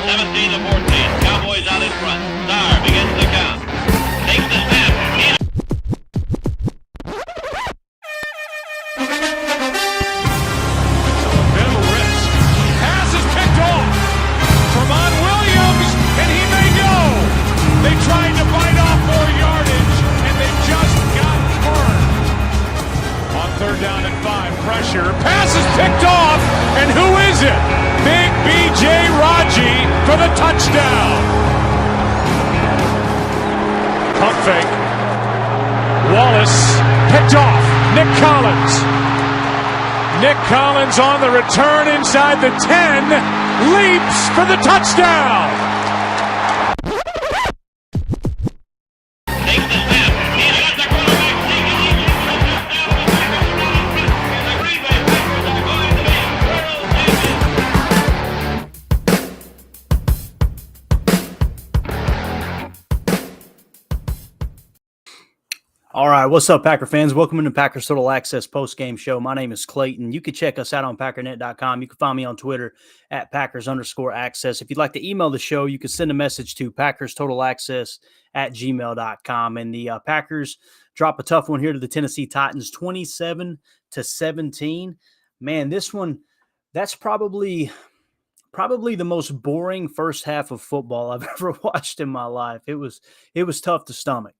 17-14. Cowboys out in front. Starr begins the count. Takes the snap. Bit of a risk. Pass is picked off. Tremont Williams, and he may go. They tried to bite off more yardage, and they just got burned. On 3rd down and 5, pressure. Pass is picked off, and who is it? Big B.J. Raji for the touchdown. Pump fake. Wallace picked off. Nick Collins. Nick Collins on the return inside the 10. Leaps for the touchdown. Takes the snap. He's got the quarterback. And the Green Bay Packers are going to be world champions. All right, what's up, Packer fans? Welcome into Packers Total Access Postgame Show. My name is Clayton. You can check us out on Packernet.com. You can find me on Twitter at Packers_access. If you'd like to email the show, you can send a message to PackersTotalAccess@gmail.com. And the Packers drop a tough one here to the Tennessee Titans, 27-17. Man, this one, that's probably the most boring first half of football I've ever watched in my life. It was tough to stomach.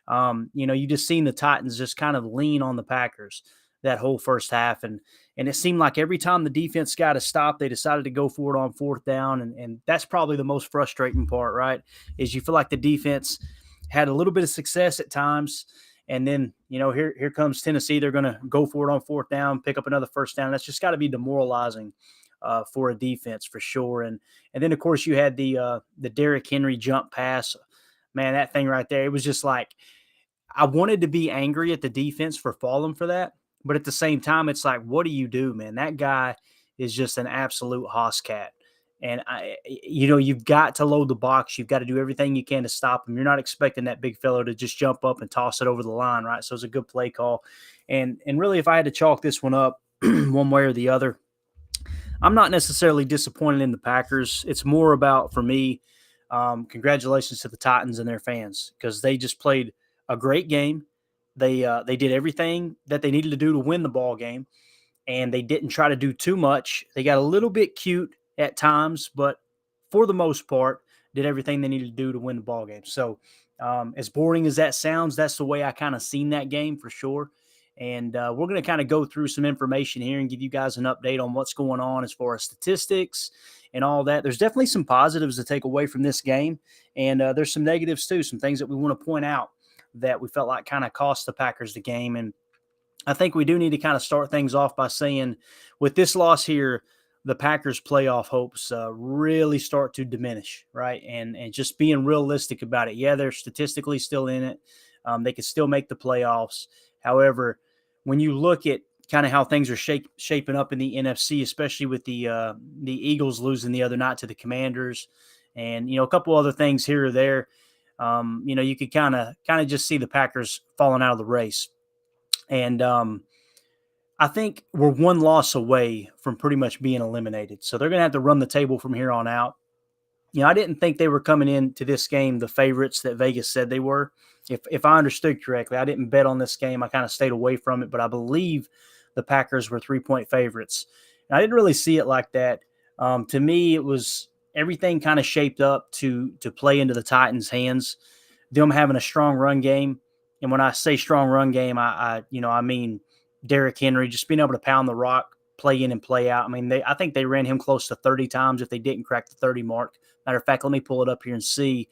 You just seen the Titans just kind of lean on the Packers that whole first half. And it seemed like every time the defense got a stop, they decided to go for it on 4th down. And that's probably the most frustrating part, right? Is you feel like the defense had a little bit of success at times. And then, here comes Tennessee. They're going to go for it on 4th down, pick up another first down. That's just got to be demoralizing for a defense for sure. And then, of course, you had the Derrick Henry jump pass. Man, that thing right there, it was just like, I wanted to be angry at the defense for falling for that. But at the same time, it's like, what do you do, man? That guy is just an absolute hoss cat. And, you've got to load the box. You've got to do everything you can to stop him. You're not expecting that big fellow to just jump up and toss it over the line, right? So it's a good play call. And really, if I had to chalk this one up one way or the other, I'm not necessarily disappointed in the Packers. It's more about, for me, congratulations to the Titans and their fans, because they just played a great game. They did everything that they needed to do to win the ball game, and they didn't try to do too much. They got a little bit cute at times, but for the most part, did everything they needed to do to win the ball game. So as boring as that sounds, that's the way I kind of seen that game for sure. And we're going to kind of go through some information here and give you guys an update on what's going on as far as statistics and all that. There's definitely some positives to take away from this game, and there's some negatives too, some things that we want to point out that we felt like kind of cost the Packers the game. And I think we do need to kind of start things off by saying, with this loss here, the Packers' playoff hopes really start to diminish, right? And just being realistic about it. Yeah, they're statistically still in it. They could still make the playoffs. However, when you look at kind of how things are shaping up in the NFC, especially with the Eagles losing the other night to the Commanders, and a couple other things here or there, you could kind of just see the Packers falling out of the race. And I think we're one loss away from pretty much being eliminated. So they're going to have to run the table from here on out. I didn't think they were coming into this game the favorites that Vegas said they were. If I understood correctly, I didn't bet on this game. I kind of stayed away from it, but I believe the Packers were 3-point favorites. And I didn't really see it like that. To me, it was everything kind of shaped up to play into the Titans' hands, them having a strong run game. And when I say strong run game, I mean Derrick Henry, just being able to pound the rock, play in and play out. I mean, I think they ran him close to 30 times if they didn't crack the 30 mark. Matter of fact, let me pull it up here and see.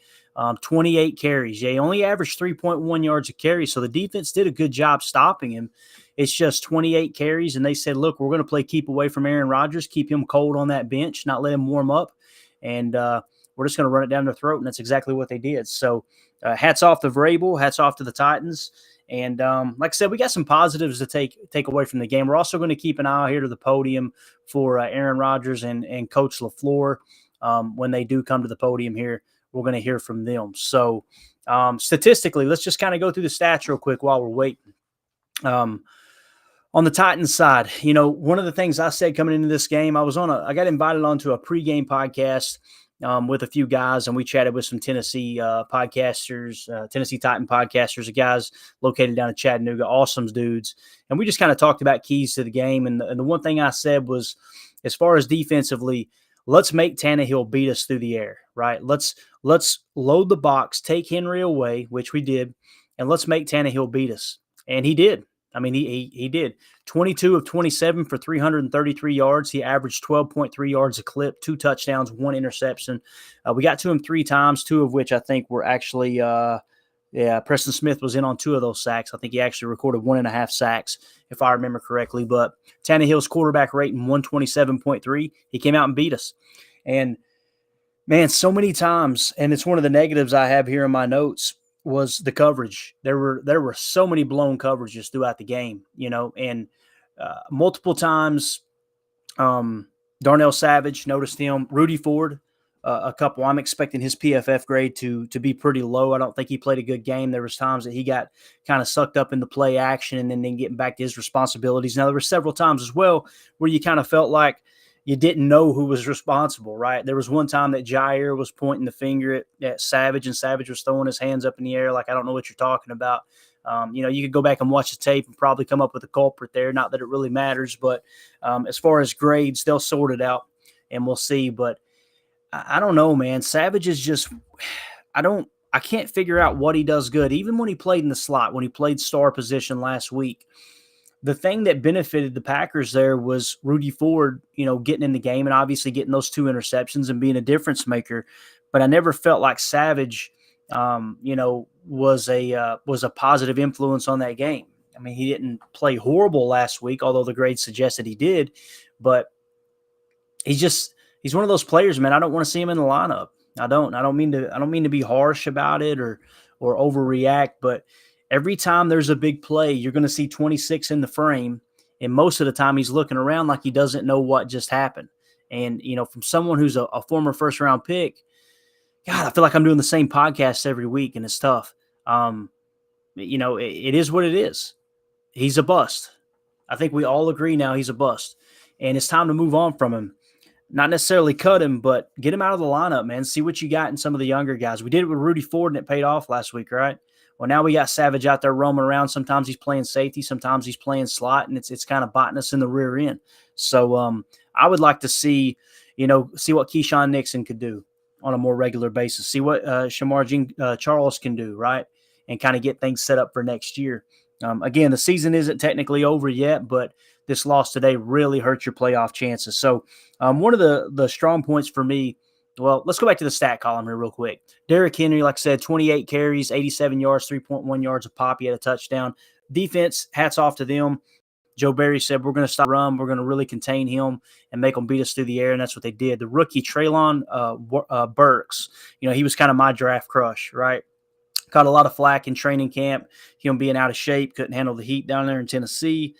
28 carries. Yeah, he only averaged 3.1 yards a carry, so the defense did a good job stopping him. It's just 28 carries, and they said, look, we're going to play keep away from Aaron Rodgers, keep him cold on that bench, not let him warm up, and we're just going to run it down their throat, and that's exactly what they did. So hats off to Vrabel, hats off to the Titans. And like I said, we got some positives to take away from the game. We're also going to keep an eye out here to the podium for Aaron Rodgers and Coach LaFleur. When they do come to the podium here, we're going to hear from them. So statistically, let's just kind of go through the stats real quick while we're waiting. On the Titans side, one of the things I said coming into this game, I got invited onto a pregame podcast with a few guys, and we chatted with some Tennessee podcasters, Tennessee Titan podcasters, the guys located down in Chattanooga, awesome dudes. And we just kind of talked about keys to the game. And the one thing I said was, as far as defensively, let's make Tannehill beat us through the air, right? Let's load the box, take Henry away, which we did, and let's make Tannehill beat us. And he did. I mean, he did. 22 of 27 for 333 yards. He averaged 12.3 yards a clip, 2 touchdowns, 1 interception. We got to him 3 times, 2 of which I think were actually Preston Smith was in on 2 of those sacks. I think he actually recorded 1.5 sacks, if I remember correctly. But Tannehill's quarterback rating 127.3. He came out and beat us. And, man, so many times, and it's one of the negatives I have here in my notes, was the coverage. There were so many blown coverages throughout the game, and multiple times Darnell Savage, noticed him. Rudy Ford, a couple. I'm expecting his PFF grade to be pretty low. I don't think he played a good game. There was times that he got kind of sucked up in the play action and then getting back to his responsibilities. Now, there were several times as well where you kind of felt like you didn't know who was responsible, right? There was one time that Jair was pointing the finger at Savage, and Savage was throwing his hands up in the air like, I don't know what you're talking about. You could go back and watch the tape and probably come up with a culprit there. Not that it really matters, but as far as grades, they'll sort it out, and we'll see. But I don't know, man. Savage is just – I can't figure out what he does good. Even when he played in the slot, when he played star position last week, the thing that benefited the Packers there was Rudy Ford, getting in the game and obviously getting those 2 interceptions and being a difference maker. But I never felt like Savage, was a positive influence on that game. I mean, he didn't play horrible last week, although the grades suggested he did. But he's one of those players, man. I don't want to see him in the lineup. I don't mean to be harsh about it or overreact, but every time there's a big play, you're going to see 26 in the frame, and most of the time he's looking around like he doesn't know what just happened. And, from someone who's a former first-round pick, God, I feel like I'm doing the same podcast every week, and it's tough. It is what it is. He's a bust. I think we all agree now he's a bust, and it's time to move on from him. Not necessarily cut him, but get him out of the lineup, man. See what you got in some of the younger guys. We did it with Rudy Ford, and it paid off last week, right? Well, now we got Savage out there roaming around. Sometimes he's playing safety. Sometimes he's playing slot, and it's kind of biting us in the rear end. So I would like to see what Keyshawn Nixon could do on a more regular basis. See what Shamar Charles can do, right? And kind of get things set up for next year. Again, the season isn't technically over yet, but this loss today really hurt your playoff chances. So one of the strong points for me, well, let's go back to the stat column here real quick. Derrick Henry, like I said, 28 carries, 87 yards, 3.1 yards a pop. He had a touchdown. Defense, hats off to them. Joe Barry said, we're going to stop run. We're going to really contain him and make him beat us through the air, and that's what they did. The rookie, Treylon Burks, he was kind of my draft crush, right? Caught a lot of flack in training camp, him being out of shape, couldn't handle the heat down there in Tennessee,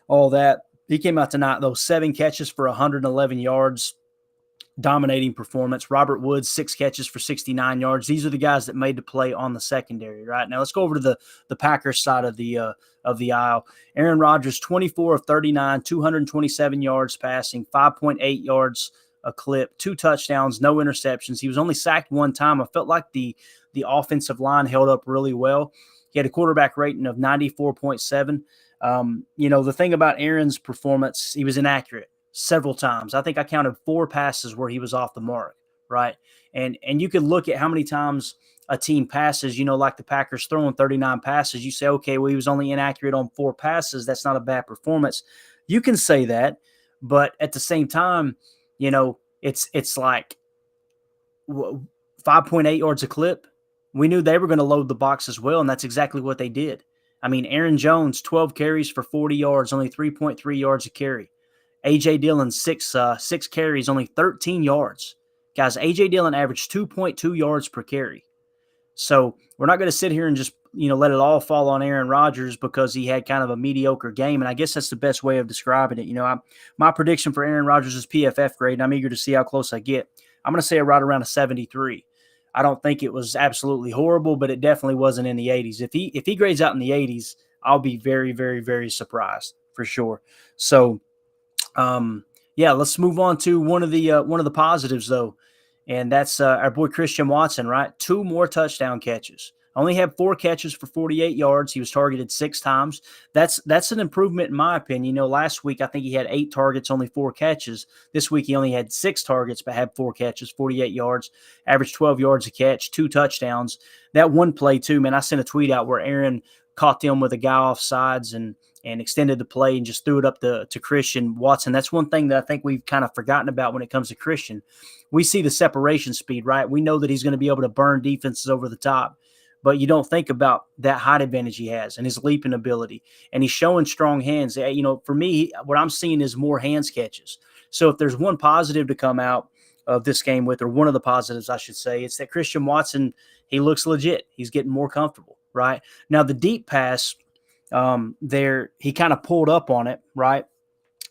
all that. He came out tonight, though, 7 catches for 111 yards. Dominating performance. Robert Woods, 6 catches for 69 yards. These are the guys that made the play on the secondary, right? Now let's go over to the Packers side of the aisle. Aaron Rodgers, 24 of 39, 227 yards passing, 5.8 yards a clip, 2 touchdowns, no interceptions. He was only sacked 1 time. I felt like the offensive line held up really well. He had a quarterback rating of 94.7. The thing about Aaron's performance, he was inaccurate several times. I think I counted 4 passes where he was off the mark, right? And you could look at how many times a team passes, like the Packers throwing 39 passes. You say, okay, well, he was only inaccurate on 4 passes. That's not a bad performance. You can say that, but at the same time, it's like 5.8 yards a clip. We knew they were going to load the box as well, and that's exactly what they did. I mean, Aaron Jones, 12 carries for 40 yards, only 3.3 yards a carry. A.J. Dillon, 6 carries, only 13 yards. Guys, A.J. Dillon averaged 2.2 yards per carry. So we're not going to sit here and just, let it all fall on Aaron Rodgers because he had kind of a mediocre game, and I guess that's the best way of describing it. My prediction for Aaron Rodgers' PFF grade, and I'm eager to see how close I get. I'm going to say right around a 73. I don't think it was absolutely horrible, but it definitely wasn't in the 80s. If he grades out in the 80s, I'll be very, very, very surprised for sure. So, let's move on to one of the positives though, and that's our boy Christian Watson, right? 2 more touchdown catches. Only had 4 catches for 48 yards. He was targeted 6 times. That's an improvement in my opinion. Last week I think he had 8 targets, only 4 catches. This week he only had 6 targets but had 4 catches, 48 yards, averaged 12 yards a catch, 2 touchdowns. That one play too, man, I sent a tweet out where Aaron caught them with a guy off sides and extended the play and just threw it up to Christian Watson. That's one thing that I think we've kind of forgotten about when it comes to Christian. We see the separation speed, right? We know that he's going to be able to burn defenses over the top, but you don't think about that height advantage he has and his leaping ability. And he's showing strong hands. For me, what I'm seeing is more hands catches. So if there's one positive to come out of this game with, or one of the positives, I should say, it's that Christian Watson, he looks legit. He's getting more comfortable, right? Now, the deep pass there, he kind of pulled up on it, right?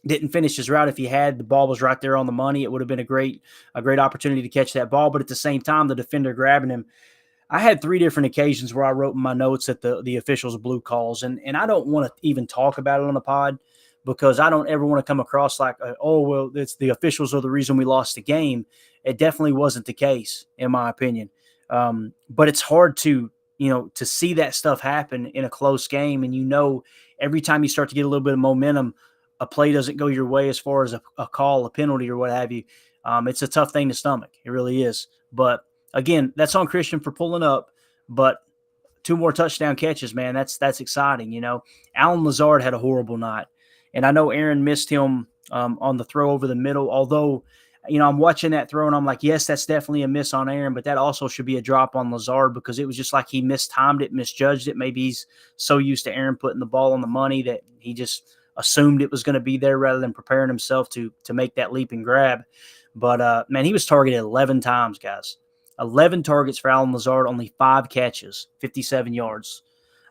Didn't finish his route. If he had, the ball was right there on the money. It would have been a great opportunity to catch that ball. But at the same time, the defender grabbing him, I had 3 different occasions where I wrote in my notes that the officials blew calls, and I don't want to even talk about it on the pod because I don't ever want to come across like, oh, well, it's the officials are the reason we lost the game. It definitely wasn't the case, in my opinion. But it's hard to see that stuff happen in a close game, and every time you start to get a little bit of momentum, a play doesn't go your way as far as a call, a penalty, or what have you. It's a tough thing to stomach. It really is. But again, that's on Christian for pulling up, but 2 more touchdown catches, man. That's exciting. Alan Lazard had a horrible night, and I know Aaron missed him on the throw over the middle. Although, I'm watching that throw and I'm like, yes, that's definitely a miss on Aaron, but that also should be a drop on Lazard because it was just like he mistimed it, misjudged it. Maybe he's so used to Aaron putting the ball on the money that he just assumed it was going to be there rather than preparing himself to make that leap and grab. But man, he was targeted 11 times, guys. 11 targets for Alan Lazard, only 5 catches, 57 yards.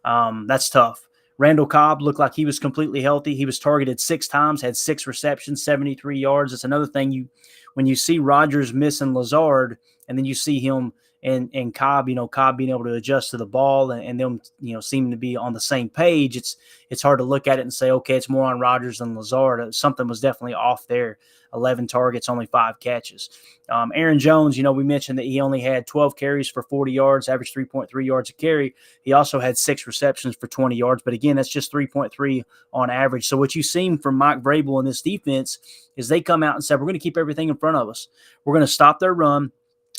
That's tough. Randall Cobb looked like he was completely healthy. He was targeted 6 times, had 6 receptions, 73 yards. It's another thing when you see Rodgers missing Lazard and then you see him and Cobb, Cobb being able to adjust to the ball and them, seeming to be on the same page, it's hard to look at it and say, okay, it's more on Rodgers than Lazard. Something was definitely off there. 11 targets, only 5 catches. Aaron Jones, we mentioned that he only had 12 carries for 40 yards, averaged 3.3 yards a carry. He also had 6 receptions for 20 yards. But again, that's just 3.3 on average. So what you've seen from Mike Vrabel in this defense is they come out and said, we're going to keep everything in front of us. We're going to stop their run,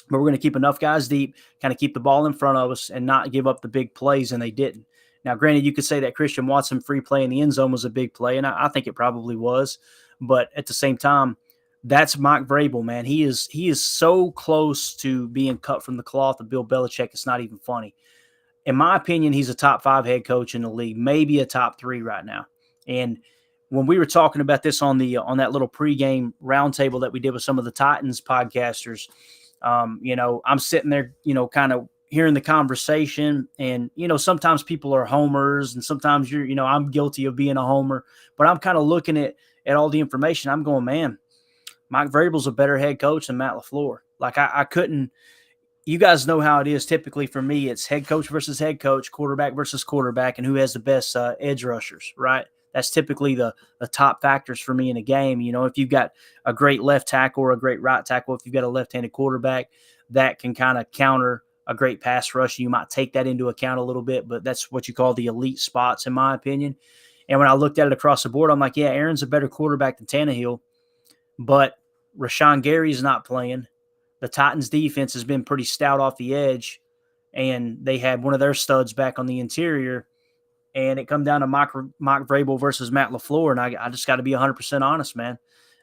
but we're going to keep enough guys deep, kind of keep the ball in front of us and not give up the big plays, and they didn't. Now, granted, you could say that Christian Watson free play in the end zone was a big play, and I think it probably was. But at the same time, that's Mike Vrabel, man. He is so close to being cut from the cloth of Bill Belichick. It's not even funny. In my opinion, he's a top 5 head coach in the league, maybe a top 3 right now. And when we were talking about this on that little pregame roundtable that we did with some of the Titans podcasters, I'm sitting there, kind of hearing the conversation, and sometimes people are homers, and sometimes I'm guilty of being a homer, but I'm kind of looking at all the information. I'm going, man, Mike Vrabel's a better head coach than Matt LaFleur. Like I couldn't. You guys know how it is. Typically for me, it's head coach versus head coach, quarterback versus quarterback, and who has the best edge rushers, right? That's typically the top factors for me in a game. If you've got a great left tackle or a great right tackle, if you've got a left-handed quarterback, that can kind of counter a great pass rush. You might take that into account a little bit, but that's what you call the elite spots, in my opinion. And when I looked at it across the board, I'm like, yeah, Aaron's a better quarterback than Tannehill, but Rashawn Gary's not playing. The Titans' defense has been pretty stout off the edge, and they had one of their studs back on the interior. And it come down to Mike Vrabel versus Matt LaFleur, and I just got to be 100% honest, man.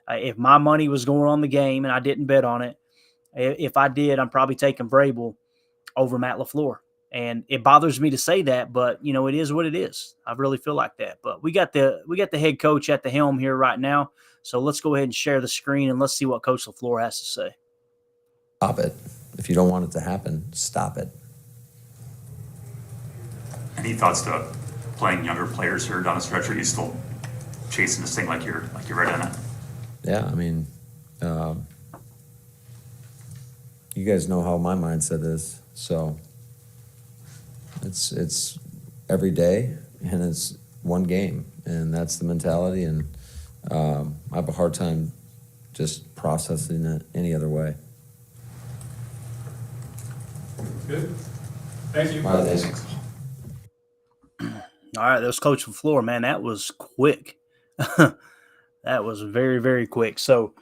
If my money was going on the game and I didn't bet on it, if I did, I'm probably taking Vrabel over Matt LaFleur. And it bothers me to say that, but it is what it is. I really feel like that. But we got the head coach at the helm here right now, so let's go ahead and share the screen and let's see what Coach LaFleur has to say. Stop it. If you don't want it to happen, stop it. Any thoughts to playing younger players here down the stretch? Are you still chasing this thing like you're right on it? Yeah, I mean, you guys know how my mindset is, so it's every day and it's one game, and that's the mentality, and I have a hard time just processing it any other way. Good. Thank you. All right, thanks. All right, that was Coach LaFleur, man. That was quick. That was very, very quick. So,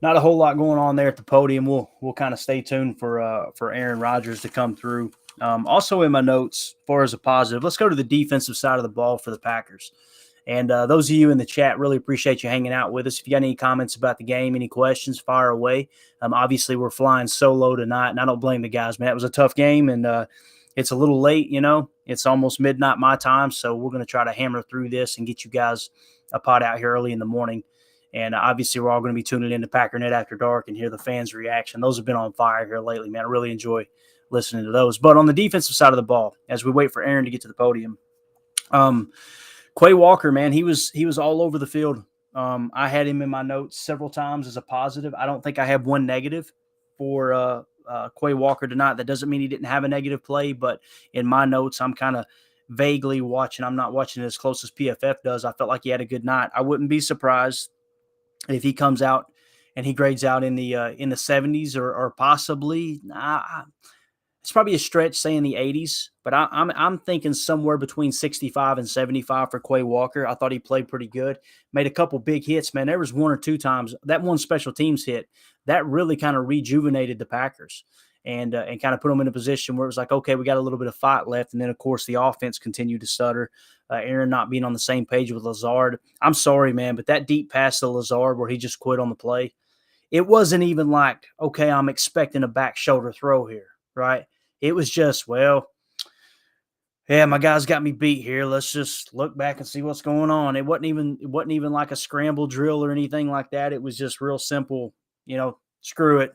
not a whole lot going on there at the podium. We'll kind of stay tuned for Aaron Rodgers to come through. Also in my notes, as far as a positive, let's go to the defensive side of the ball for the Packers. And those of you in the chat, really appreciate you hanging out with us. If you got any comments about the game, any questions, fire away. Obviously, we're flying solo tonight, and I don't blame the guys, man. It was a tough game, and it's a little late, you know. It's almost midnight my time, so we're going to try to hammer through this and get you guys a pod out here early in the morning. And obviously, we're all going to be tuning in to Packernet After Dark and hear the fans' reaction. Those have been on fire here lately, man. I really enjoy listening to those. But on the defensive side of the ball, as we wait for Aaron to get to the podium, Quay Walker, man, he was all over the field. I had him in my notes several times as a positive. I don't think I have one negative for Quay Walker tonight. That doesn't mean he didn't have a negative play, but in my notes, I'm kind of vaguely watching. I'm not watching it as close as PFF does. I felt like he had a good night. I wouldn't be surprised if he comes out and he grades out in the 70s or possibly. It's probably a stretch saying the 80s, but I'm thinking somewhere between 65 and 75 for Quay Walker. I thought he played pretty good. Made a couple big hits, man. There was one or two times that one special teams hit that really kind of rejuvenated the Packers and kind of put them in a position where it was like, okay, we got a little bit of fight left. And then, of course, the offense continued to stutter. Aaron not being on the same page with Lazard. I'm sorry, man, but that deep pass to Lazard where he just quit on the play, it wasn't even like, okay, I'm expecting a back shoulder throw here, right? It was just, well, yeah, my guys got me beat here. Let's just look back and see what's going on. It wasn't even like a scramble drill or anything like that. It was just real simple, screw it.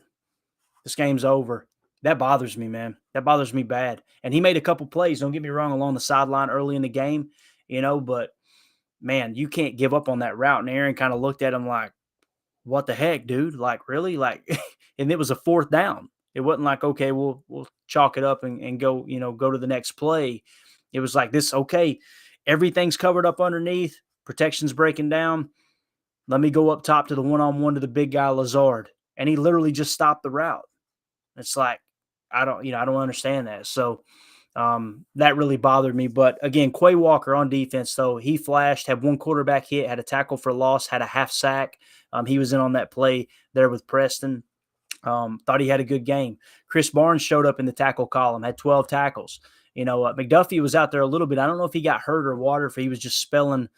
This game's over. That bothers me, man. That bothers me bad. And he made a couple plays, don't get me wrong, along the sideline early in the game, but man, you can't give up on that route. And Aaron kind of looked at him like, what the heck, dude? Like, really? Like, and it was a fourth down. It wasn't like, okay, we'll chalk it up and go, go to the next play. It was like this, okay, everything's covered up underneath. Protection's breaking down. Let me go up top to the one-on-one to the big guy, Lazard. And he literally just stopped the route. It's like, I don't understand that. So that really bothered me. But again, Quay Walker on defense, though, he flashed, had one quarterback hit, had a tackle for loss, had a half sack. He was in on that play there with Preston. Thought he had a good game. Chris Barnes showed up in the tackle column, had 12 tackles. McDuffie was out there a little bit. I don't know if he got hurt or what, or if he was just spelling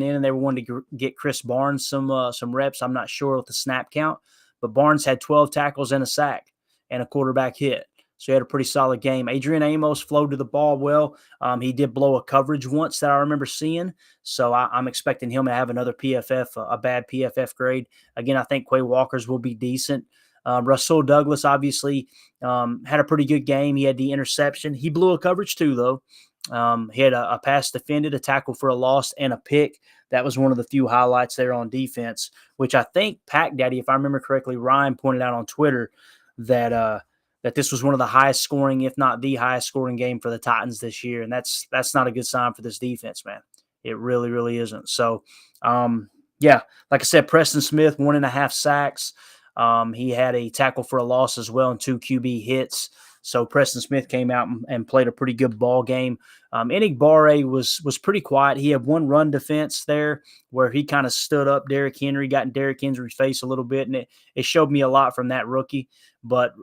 in, and they were wanting to get Chris Barnes some reps. I'm not sure with the snap count, but Barnes had 12 tackles and a sack and a quarterback hit. So he had a pretty solid game. Adrian Amos flowed to the ball well. He did blow a coverage once that I remember seeing. So I'm expecting him to have another PFF, a bad PFF grade. Again, I think Quay Walker's will be decent. Rasul Douglas obviously had a pretty good game. He had the interception. He blew a coverage too, though. He had a pass defended, a tackle for a loss, and a pick. That was one of the few highlights there on defense, which I think Pack Daddy, if I remember correctly, Ryan pointed out on Twitter that this was one of the highest scoring, if not the highest scoring game for the Titans this year. And that's not a good sign for this defense, man. It really, really isn't. So, like I said, Preston Smith, 1.5 sacks. He had a tackle for a loss as well and 2 QB hits. So Preston Smith came out and played a pretty good ball game. Enigbare was pretty quiet. He had one run defense there where he kind of stood up Derrick Henry, got in Derrick Henry's face a little bit, and it showed me a lot from that rookie. But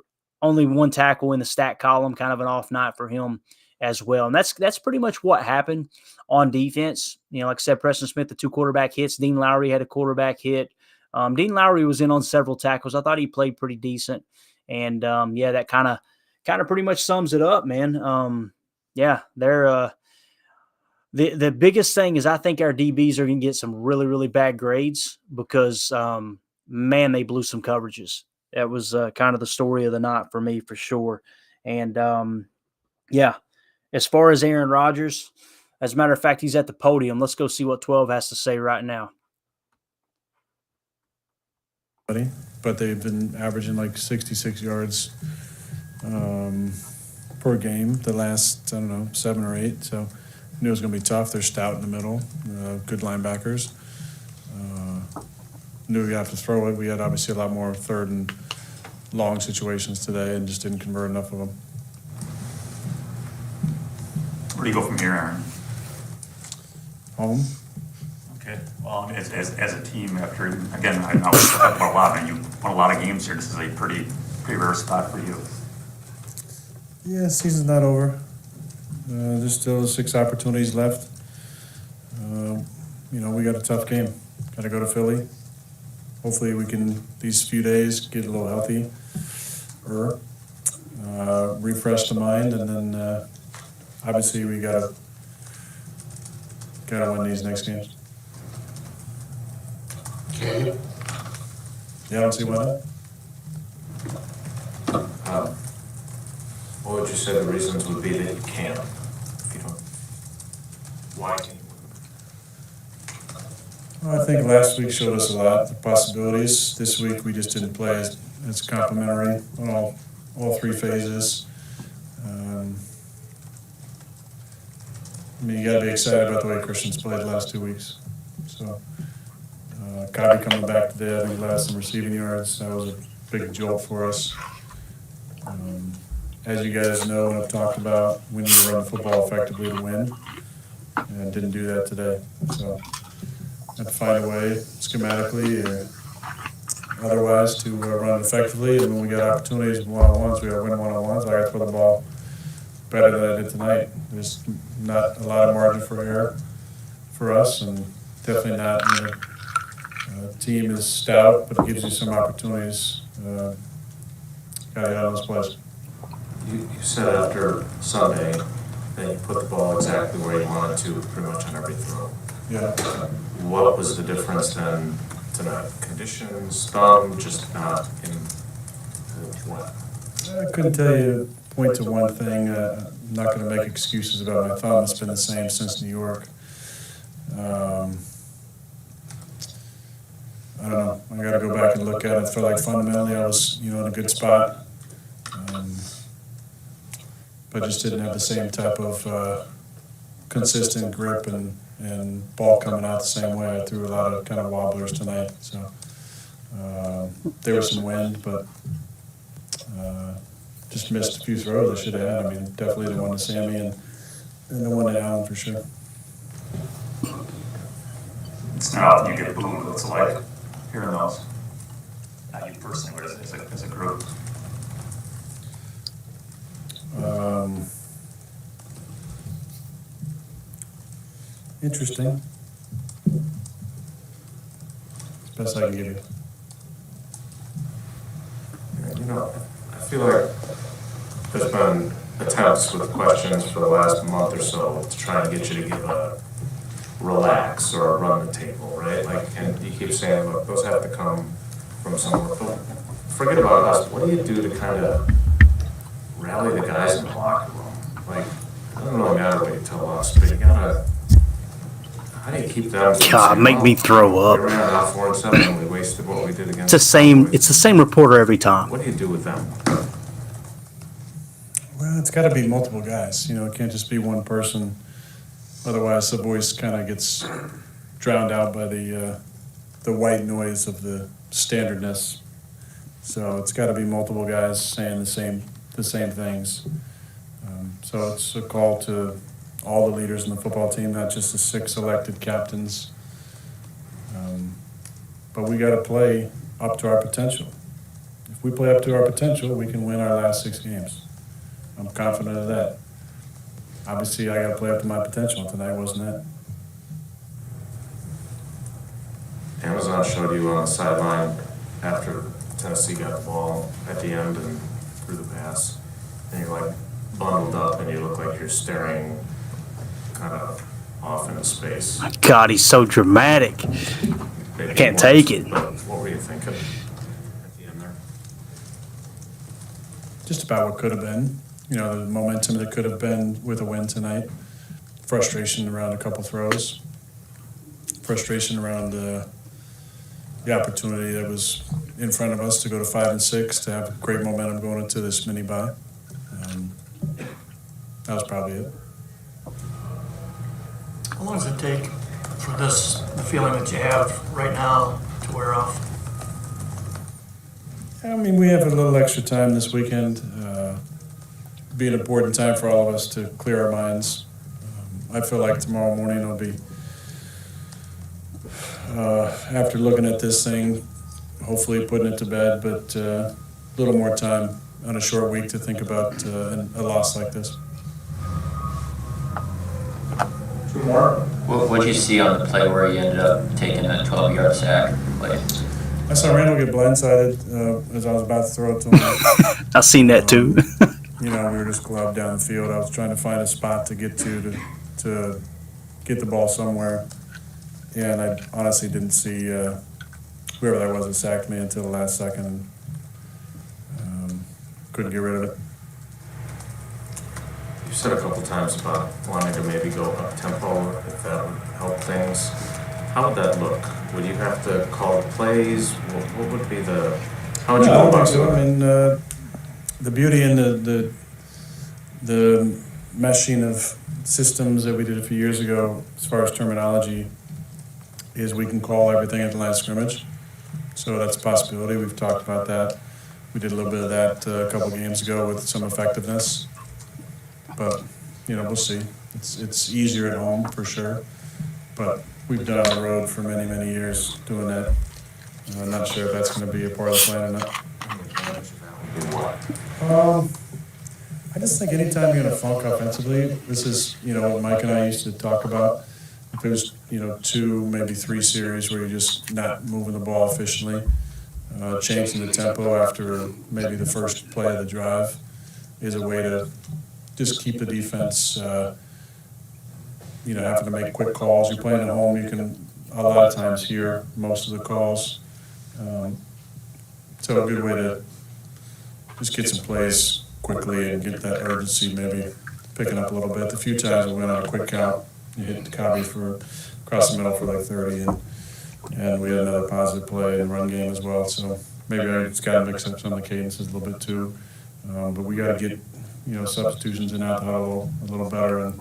only one tackle in the stat column, kind of an off night for him as well. And that's pretty much what happened on defense. Like I said, Preston Smith, the 2 quarterback hits. Dean Lowry had a quarterback hit. Dean Lowry was in on several tackles. I thought he played pretty decent. And, that kind of pretty much sums it up, man. They're the biggest thing is I think our DBs are going to get some really, really bad grades because, man, they blew some coverages. That was kind of the story of the night for me for sure. And, as far as Aaron Rodgers, as a matter of fact, he's at the podium. Let's go see what 12 has to say right now. But they've been averaging like 66 yards per game the last, 7 or 8. So I knew it was going to be tough. They're stout in the middle, good linebackers. Knew we have to throw it. We had obviously a lot more third and long situations today and just didn't convert enough of them. do you go from here, Aaron? Home. Okay. Well, I mean, as a team, after again, I know we've talked about a lot, and you won a lot of games here. This is a pretty rare spot for you. Yeah, season's not over. There's still 6 opportunities left. We got a tough game. Got to go to Philly. Hopefully we can, these few days, get a little healthy, refresh the mind, and then obviously we gotta win these next games. Okay. Yeah, I don't see why not. What would you say the reasons would be that you can't? If you don't, why can't you? Well, I think last week showed us a lot of possibilities. This week we just didn't play as complimentary on all 3 phases. You got to be excited about the way Christian's played the last 2 weeks. So, Kyle coming back today, I think led us in receiving yards. That was a big jolt for us. As you guys know and have talked about, we need to run the football effectively to win, and didn't do that today. So, have to find a way schematically or otherwise to run it effectively. And when we got opportunities one-on-ones, we got to win one-on-ones. I got to throw the ball better than I did tonight. There's not a lot of margin for error for us, and definitely not. Team is stout, but it gives you some opportunities. Got to get on those plays. You said after Sunday that you put the ball exactly where you wanted to, pretty much on every throw. Yeah. What was the difference then tonight? Conditions, thumb, just not in what? I couldn't tell you, point to one thing. I'm not going to make excuses about my thumb. It's been the same since New York. I don't know. I got to go back and look at it. I feel like fundamentally I was, in a good spot. But just didn't have the same type of consistent grip and ball coming out the same way. I threw a lot of kind of wobblers tonight. So there was some wind, but just missed a few throws I should have had. I mean, definitely the one to Sammy and the one to Allen for sure. It's not often you get booed. It's like hearing those. Not you personally, but as a group. Interesting. It's best I can give you. I feel like there's been attempts with questions for the last month or so to try and get you to give a relax or run the table, right? And you keep saying, look, those have to come from somewhere. But forget about us. What do you do to kind of rally the guys in the locker room? I don't really matter what you tell us, but you gotta. How do you keep them? God, make me throw up. We ran out 4-7 and we wasted what we did against. It's the same reporter every time. What do you do with them? Well, it's got to be multiple guys. It can't just be one person. Otherwise, the voice kind of gets drowned out by the white noise of the standardness. So it's got to be multiple guys saying the same things. So it's a call to all the leaders in the football team, not just the 6 elected captains. But we got to play up to our potential. If we play up to our potential, we can win our last 6 games. I'm confident of that. Obviously, I got to play up to my potential. Tonight wasn't that. Amazon showed you on the sideline after Tennessee got the ball at the end and threw the pass, and you're bundled up and you look like you're staring kind of off into space. My God, he's so dramatic. Maybe I can't take it. But what were you thinking at the end there? Just about what could have been. The momentum that could have been with a win tonight. Frustration around a couple throws. Frustration around the opportunity that was in front of us to go to 5 and 6, to have great momentum going into this mini bye. That was probably it. How long does it take for the feeling that you have right now to wear off? I mean, we have a little extra time this weekend. Be an important time for all of us to clear our minds. I feel like tomorrow morning I'll be, after looking at this thing, hopefully putting it to bed, but a little more time on a short week to think about a loss like this. Two more. What did you see on the play where he ended up taking a 12-yard sack? I saw Randall get blindsided as I was about to throw it to him. I've seen that too. We were just gloved down the field. I was trying to find a spot to get to get the ball somewhere. And I honestly didn't see whoever that was that sacked me until the last second. And, couldn't get rid of it. You said a couple times about wanting to maybe go up tempo if that would help things. How would that look? Would you have to call the plays? What would be the? How would you go about so. doing it? I mean, the beauty in the meshing of systems that we did a few years ago, as far as terminology, is we can call everything at the line of scrimmage. So that's a possibility. We've talked about that. We did a little bit of that a couple games ago with some effectiveness. But, we'll see. It's easier at home for sure. But we've done it on the road for many, many years doing that. I'm not sure if that's going to be a part of the plan or not. I just think anytime you're in a funk offensively, this is, what Mike and I used to talk about. If it was, 2, maybe 3 series where you're just not moving the ball efficiently, changing the tempo after maybe the first play of the drive is a way to just keep the defense, having to make quick calls. You're playing at home, you can a lot of times hear most of the calls. So a good way to just get some plays quickly and get that urgency maybe picking up a little bit. The few times we went on a quick count, you hit the copy for across the middle for like 30, and we had another positive play in the run game as well. So maybe I just got to mix up some of the cadences a little bit too. But we got to get substitutions in out the huddle a little better, and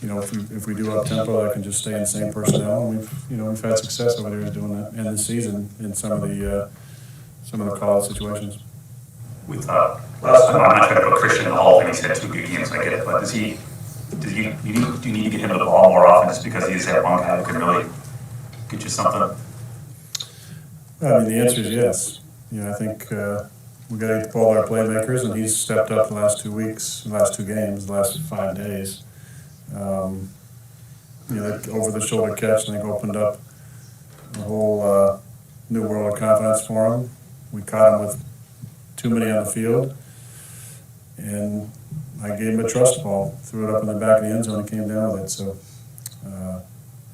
if we do up tempo, I can just stay in the same personnel. And we've had success over there doing that in this season in some of the call situations. With last time, I'm not trying to put Christian in the Hall of Fame. He's had 2 good games, I get it, but do you need to get him the ball more often just because he's that one guy who can really get you something? I mean, the answer is yes. I think we got to get the ball to our playmakers, and he's stepped up the last 2 weeks, the last 2 games, the last 5 days. That over-the-shoulder catch, I think, opened up a whole new world of confidence for him. We caught him with too many on the field, and I gave him a trust ball, threw it up in the back of the end zone, and came down with it. So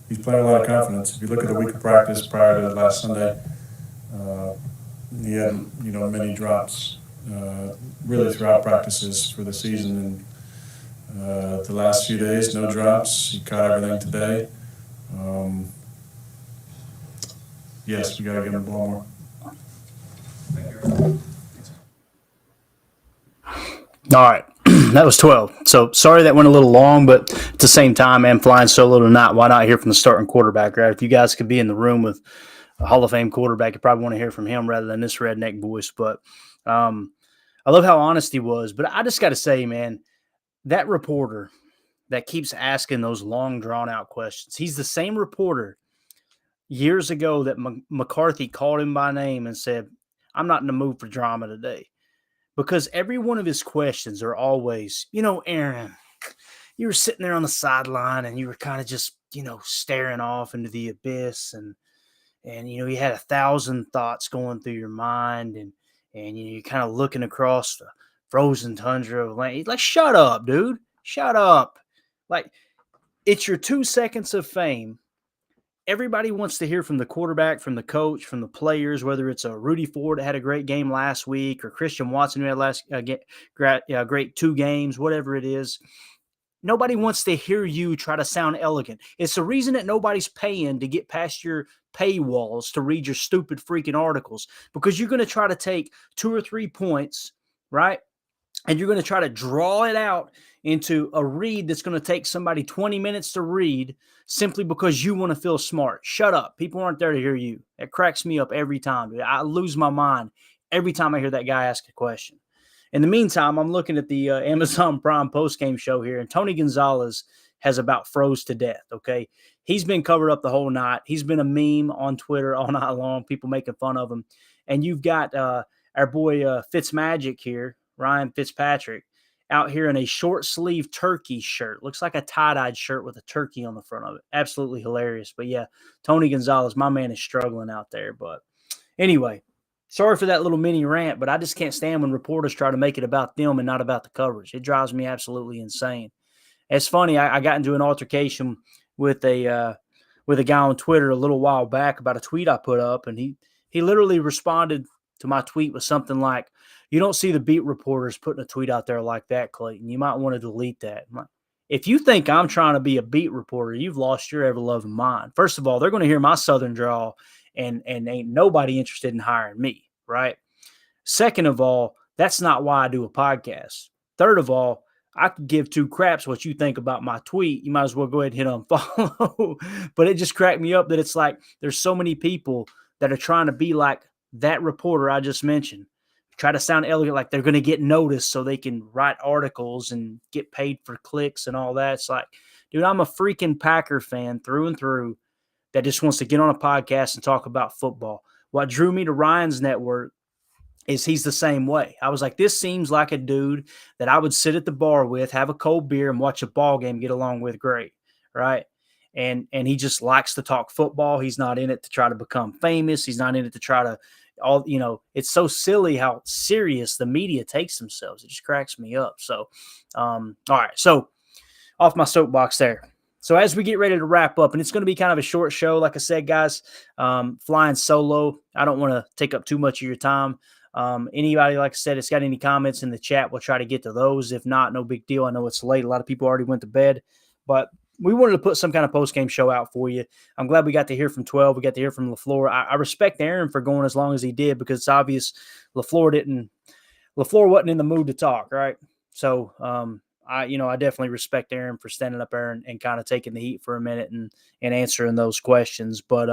he's playing a lot of confidence. If you look at the week of practice prior to last Sunday, he had many drops really throughout practices for the season, and the last few days no drops. He caught everything today. Yes, we got to give him the ball more. All right. That was 12. So sorry that went a little long, but at the same time, man, flying solo tonight, why not hear from the starting quarterback, right? If you guys could be in the room with a Hall of Fame quarterback, you probably want to hear from him rather than this redneck voice. But I love how honest he was. But I just got to say, man, that reporter that keeps asking those long, drawn-out questions, he's the same reporter years ago that McCarthy called him by name and said, I'm not in the mood for drama today. Because every one of his questions are always, Aaron, you were sitting there on the sideline and you were kind of just, staring off into the abyss. And you had 1,000 thoughts going through your mind. And you're kind of looking across the frozen tundra of land. He's like, shut up, dude. Shut up. Like, it's your 2 seconds of fame. Everybody wants to hear from the quarterback, from the coach, from the players, whether it's a Rudy Ford that had a great game last week or Christian Watson who had great 2 games, whatever it is. Nobody wants to hear you try to sound elegant. It's the reason that nobody's paying to get past your paywalls to read your stupid freaking articles, because you're going to try to take 2 or 3 points, right? And you're going to try to draw it out into a read that's going to take somebody 20 minutes to read simply because you want to feel smart. Shut up. People aren't there to hear you. It cracks me up every time. I lose my mind every time I hear that guy ask a question. In the meantime, I'm looking at the Amazon Prime postgame show here, and Tony Gonzalez has about froze to death, okay? He's been covered up the whole night. He's been a meme on Twitter all night long, people making fun of him. And you've got our boy Fitzmagic here, Ryan Fitzpatrick, out here in a short sleeve turkey shirt. Looks like a tie-dyed shirt with a turkey on the front of it. Absolutely hilarious. But yeah, Tony Gonzalez, my man, is struggling out there. But anyway, sorry for that little mini rant, but I just can't stand when reporters try to make it about them and not about the coverage. It drives me absolutely insane. It's funny. I got into an altercation with a guy on Twitter a little while back about a tweet I put up, and he literally responded to my tweet with something like, "You don't see the beat reporters putting a tweet out there like that, Clayton. You might want to delete that." I'm like, if you think I'm trying to be a beat reporter, you've lost your ever-loving mind. First of all, they're going to hear my Southern drawl, and ain't nobody interested in hiring me, right? Second of all, that's not why I do a podcast. Third of all, I could give two craps what you think about my tweet. You might as well go ahead and hit unfollow. But it just cracked me up that it's like there's so many people that are trying to be like that reporter I just mentioned. Try to sound elegant, like they're going to get noticed so they can write articles and get paid for clicks and all that. It's like, dude, I'm a freaking Packer fan through and through that just wants to get on a podcast and talk about football. What drew me to Ryan's network is he's the same way. I was like, this seems like a dude that I would sit at the bar with, have a cold beer, and watch a ball game, get along with great, right? And he just likes to talk football. He's not in it to try to become famous. He's not in it to try to it's so silly how serious the media takes themselves. It just cracks me up. So, all right. So off my soapbox there. So as we get ready to wrap up, and it's going to be kind of a short show, like I said, guys, flying solo. I don't want to take up too much of your time. Anybody, like I said, has got any comments in the chat, we'll try to get to those. If not, no big deal. I know it's late. A lot of people already went to bed, but we wanted to put some kind of post-game show out for you. I'm glad we got to hear from 12. We got to hear from LaFleur. I respect Aaron for going as long as he did, because it's obvious LaFleur wasn't in the mood to talk, right? So I definitely respect Aaron for standing up there and kind of taking the heat for a minute and answering those questions. But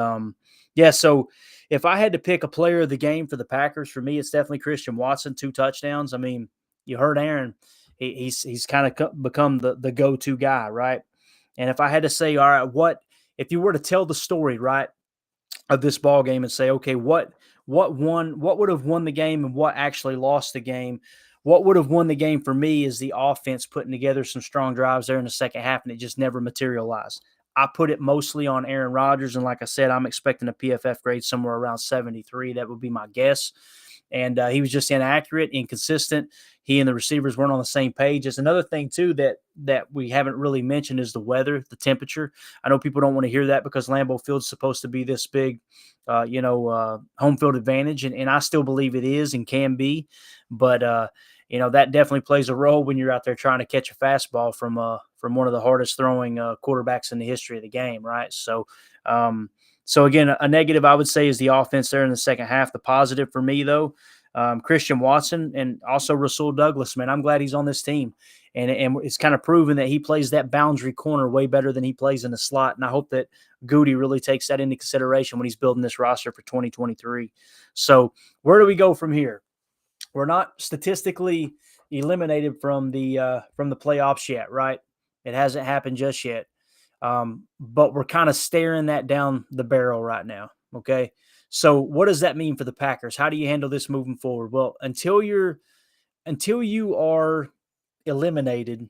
yeah, so if I had to pick a player of the game for the Packers, for me, it's definitely Christian Watson, 2 touchdowns. I mean, you heard Aaron. He's kind of become the go-to guy, right? And if I had to say, all right, if you were to tell the story, right, of this ball game and say, okay, what would have won the game and what actually lost the game? What would have won the game for me is the offense putting together some strong drives there in the second half, and it just never materialized. I put it mostly on Aaron Rodgers, and like I said, I'm expecting a PFF grade somewhere around 73. That would be my guess. And he was just inaccurate, inconsistent. He and the receivers weren't on the same page. It's another thing, too, that we haven't really mentioned is the weather, the temperature. I know people don't want to hear that because Lambeau Field's supposed to be this big, home field advantage, and I still believe it is and can be. But, that definitely plays a role when you're out there trying to catch a fastball from one of the hardest throwing quarterbacks in the history of the game, right? So again, a negative I would say is the offense there in the second half. The positive for me, though, Christian Watson and also Rasul Douglas, man, I'm glad he's on this team. And it's kind of proven that he plays that boundary corner way better than he plays in the slot. And I hope that Goody really takes that into consideration when he's building this roster for 2023. So where do we go from here? We're not statistically eliminated from the playoffs yet, right? It hasn't happened just yet. But we're kind of staring that down the barrel right now. Okay. So what does that mean for the Packers? How do you handle this moving forward? Well, until you are eliminated,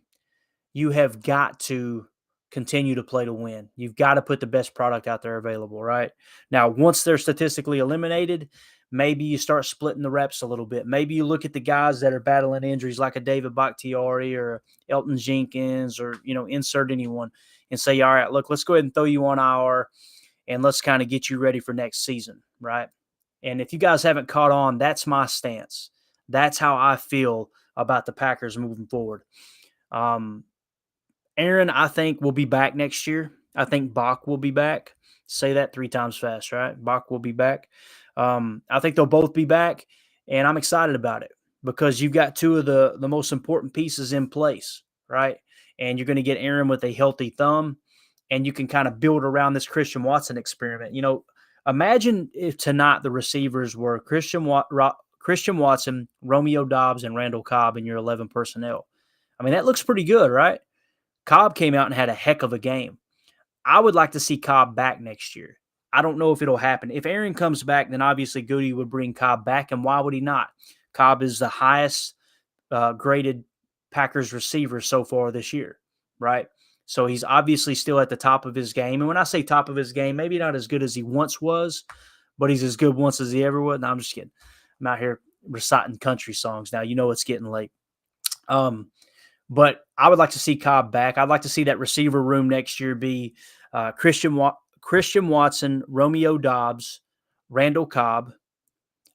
you have got to continue to play to win. You've got to put the best product out there available, right? Now, once they're statistically eliminated, maybe you start splitting the reps a little bit. Maybe you look at the guys that are battling injuries like a David Bakhtiari or Elton Jenkins or, insert anyone and say, all right, look, let's go ahead and throw you on IR and let's kind of get you ready for next season, right? And if you guys haven't caught on, that's my stance. That's how I feel about the Packers moving forward. Aaron, I think, will be back next year. I think Bach will be back. Say that 3 times fast, right? Bach will be back. I think they'll both be back, and I'm excited about it because you've got 2 of the most important pieces in place, right? And you're going to get Aaron with a healthy thumb, and you can kind of build around this Christian Watson experiment. Imagine if tonight the receivers were Christian Watson, Romeo Doubs, and Randall Cobb in your 11 personnel. I mean, that looks pretty good, right? Cobb came out and had a heck of a game. I would like to see Cobb back next year. I don't know if it'll happen. If Aaron comes back, then obviously Goody would bring Cobb back, and why would he not? Cobb is the highest graded Packers receiver so far this year, right? So he's obviously still at the top of his game. And when I say top of his game, maybe not as good as he once was, but he's as good once as he ever was. No, I'm just kidding. I'm out here reciting country songs now. You know it's getting late. But I would like to see Cobb back. I'd like to see that receiver room next year be Christian Watson, Romeo Dobbs, Randall Cobb,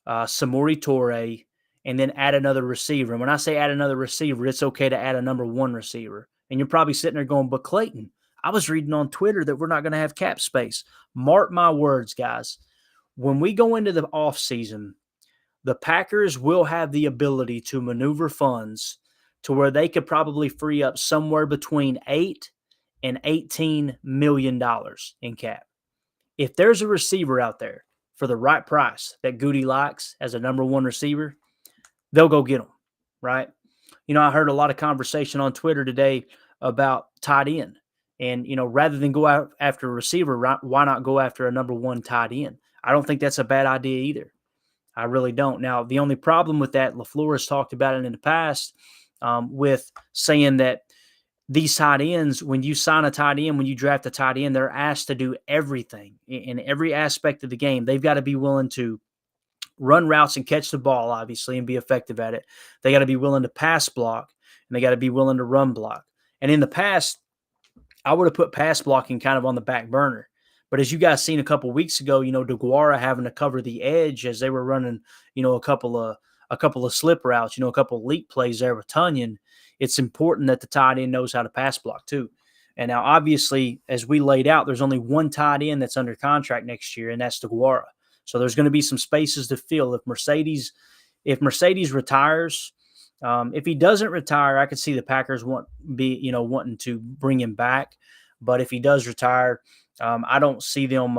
Samori Toure, and then add another receiver. And when I say add another receiver, it's okay to add a number one receiver. And you're probably sitting there going, but Clayton, I was reading on Twitter that we're not going to have cap space. Mark my words, guys. When we go into the offseason, the Packers will have the ability to maneuver funds to where they could probably free up somewhere between $8 and $18 million in cap. If there's a receiver out there for the right price that Goody likes as a number one receiver, they'll go get him, right? You know, I heard a lot of conversation on Twitter today about tight end. And, you know, rather than go out after a receiver, why not go after a number one tight end? I don't think that's a bad idea either. I really don't. Now, the only problem with that, LaFleur has talked about it in the past with saying that these tight ends, when you sign a tight end, when you draft a tight end, they're asked to do everything in every aspect of the game. They've got to be willing to run routes and catch the ball, obviously, and be effective at it. They got to be willing to pass block, and they got to be willing to run block. And in the past, I would have put pass blocking kind of on the back burner. But as you guys seen a couple of weeks ago, you know, DeGuara having to cover the edge as they were running, you know, a couple of slip routes, you know, a couple of leap plays there with Tunyon. It's important that the tight end knows how to pass block too. And now, obviously, as we laid out, there's only one tight end that's under contract next year, and that's DeGuara. So there's going to be some spaces to fill. If Mercedes retires, if he doesn't retire, I could see the Packers wanting to bring him back. But if he does retire, I don't see them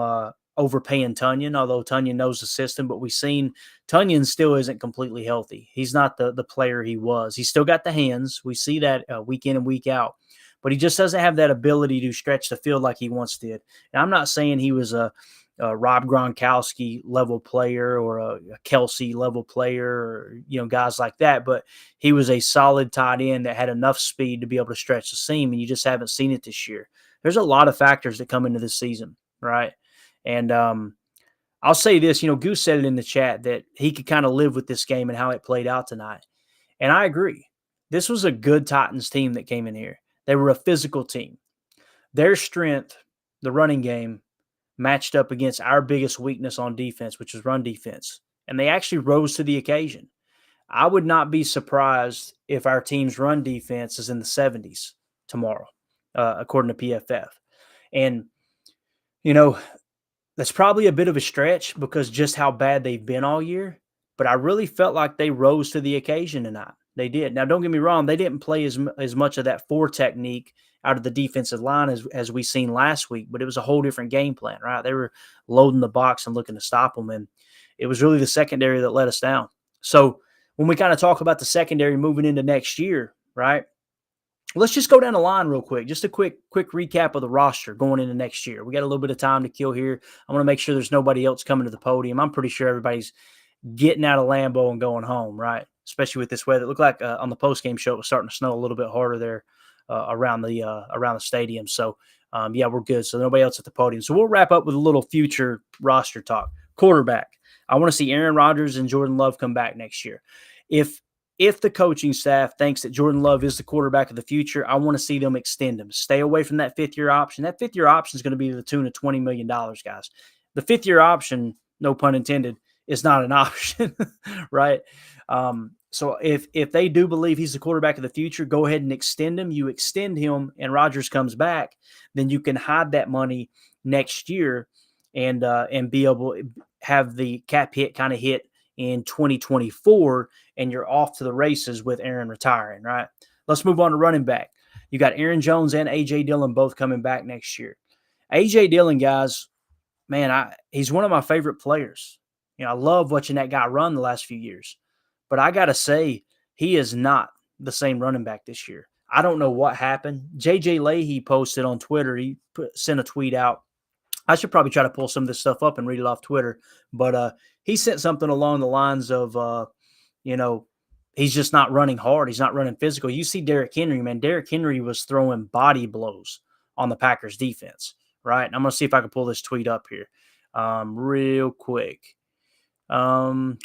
overpaying Tunyon, although Tunyon knows the system. But we've seen Tunyon still isn't completely healthy. He's not the player he was. He's still got the hands. We see that week in and week out. But he just doesn't have that ability to stretch the field like he once did. And I'm not saying he was a Rob Gronkowski level player or a Kelsey level player or, you know, guys like that. But he was a solid tight end that had enough speed to be able to stretch the seam, and you just haven't seen it this year. There's a lot of factors that come into this season, right? And I'll say this, you know, Goose said it in the chat that he could kind of live with this game and how it played out tonight. And I agree. This was a good Titans team that came in here. They were a physical team. Their strength, the running game, matched up against our biggest weakness on defense, which is run defense. And they actually rose to the occasion. I would not be surprised if our team's run defense is in the 70s tomorrow, according to PFF. And, you know, that's probably a bit of a stretch because just how bad they've been all year. But I really felt like they rose to the occasion tonight. They did. Now, don't get me wrong. They didn't play as much of that 4 technique out of the defensive line as we seen last week, but it was a whole different game plan, right? They were loading the box and looking to stop them, and it was really the secondary that let us down. So when we kind of talk about the secondary moving into next year, right, let's just go down the line real quick. Just a quick recap of the roster going into next year. We got a little bit of time to kill here. I want to make sure there's nobody else coming to the podium. I'm pretty sure everybody's getting out of Lambeau and going home, right? Especially with this weather. It looked like on the postgame show it was starting to snow a little bit harder there around the stadium. So, yeah, we're good. So nobody else at the podium. So we'll wrap up with a little future roster talk. Quarterback. I want to see Aaron Rodgers and Jordan Love come back next year. If the coaching staff thinks that Jordan Love is the quarterback of the future, I want to see them extend him. Stay away from that fifth-year option. That fifth-year option is going to be to the tune of $20 million, guys. The fifth-year option, no pun intended, is not an option, right? So if they do believe he's the quarterback of the future, go ahead and extend him. You extend him and Rodgers comes back, then you can hide that money next year and be able to have the cap hit kind of hit in 2024, and you're off to the races with Aaron retiring, right? Let's move on to running back. You got Aaron Jones and A.J. Dillon both coming back next year. A.J. Dillon, guys, man, he's one of my favorite players. You know, I love watching that guy run the last few years. But I got to say, he is not the same running back this year. I don't know what happened. JJ Leahy posted on Twitter. He sent a tweet out. I should probably try to pull some of this stuff up and read it off Twitter. But he sent something along the lines of, you know, he's just not running hard. He's not running physical. You see Derrick Henry, man. Derrick Henry was throwing body blows on the Packers defense, right? And I'm going to see if I can pull this tweet up here real quick. That's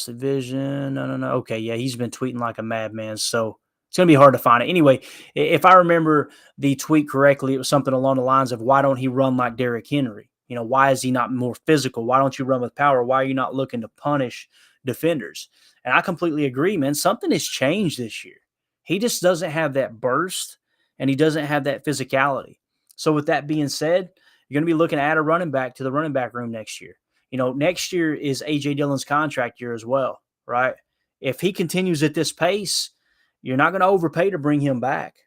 the vision. No. Okay, yeah, he's been tweeting like a madman, so it's going to be hard to find it. Anyway, if I remember the tweet correctly, it was something along the lines of, why don't he run like Derrick Henry? You know, why is he not more physical? Why don't you run with power? Why are you not looking to punish defenders? And I completely agree, man. Something has changed this year. He just doesn't have that burst, and he doesn't have that physicality. So with that being said, you're going to be looking at a running back to the running back room next year. You know, next year is A.J. Dillon's contract year as well, right? If he continues at this pace, you're not going to overpay to bring him back.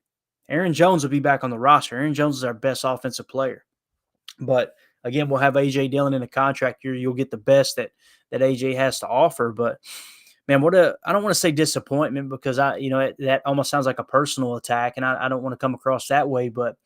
Aaron Jones will be back on the roster. Aaron Jones is our best offensive player. But again, we'll have A.J. Dillon in a contract year. You'll get the best that A.J. has to offer. But man, I don't want to say disappointment, because that almost sounds like a personal attack, and I don't want to come across that way. But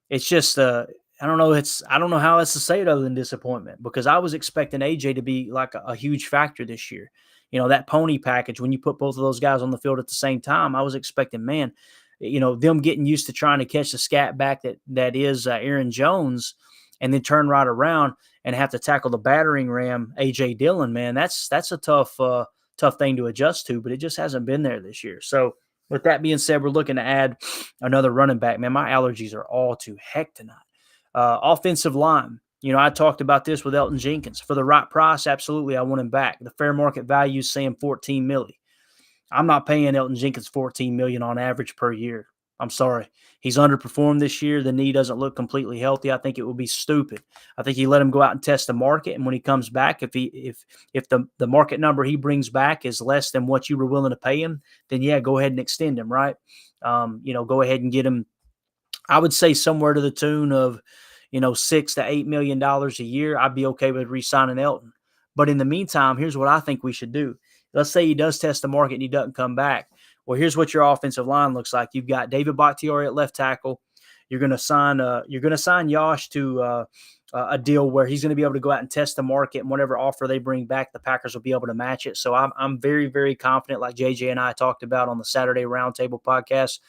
it's just I don't know how else to say it other than disappointment, because I was expecting AJ to be like a huge factor this year. You know, that pony package, when you put both of those guys on the field at the same time, I was expecting, man, you know, them getting used to trying to catch the scat back that is Aaron Jones, and then turn right around and have to tackle the battering ram A.J. Dillon, man. That's a tough thing to adjust to, but it just hasn't been there this year. So with that being said, we're looking to add another running back. Man, my allergies are all to heck tonight. Offensive line. You know, I talked about this with Elton Jenkins. For the right price, absolutely, I want him back. The fair market value is saying $14 million. I'm not paying Elton Jenkins $14 million on average per year. I'm sorry. He's underperformed this year. The knee doesn't look completely healthy. I think it would be stupid. I think you let him go out and test the market, and when he comes back, if the market number he brings back is less than what you were willing to pay him, then yeah, go ahead and extend him, right? Go ahead and get him, I would say, somewhere to the tune of, $6 to $8 million a year. I'd be okay with re-signing Elton. But in the meantime, here's what I think we should do. Let's say he does test the market and he doesn't come back. Well, here's what your offensive line looks like. You've got David Bakhtiari at left tackle. You're going to sign Yosh to a deal where he's going to be able to go out and test the market, and whatever offer they bring back, the Packers will be able to match it. So I'm very, very confident, like JJ and I talked about on the Saturday Roundtable podcast,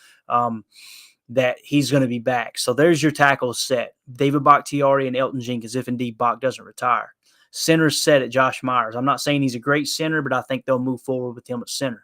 that he's going to be back. So there's your tackles set. David Bakhtiari and Elton Jenkins, if indeed Bach doesn't retire. Center's set at Josh Myers. I'm not saying he's a great center, but I think they'll move forward with him at center.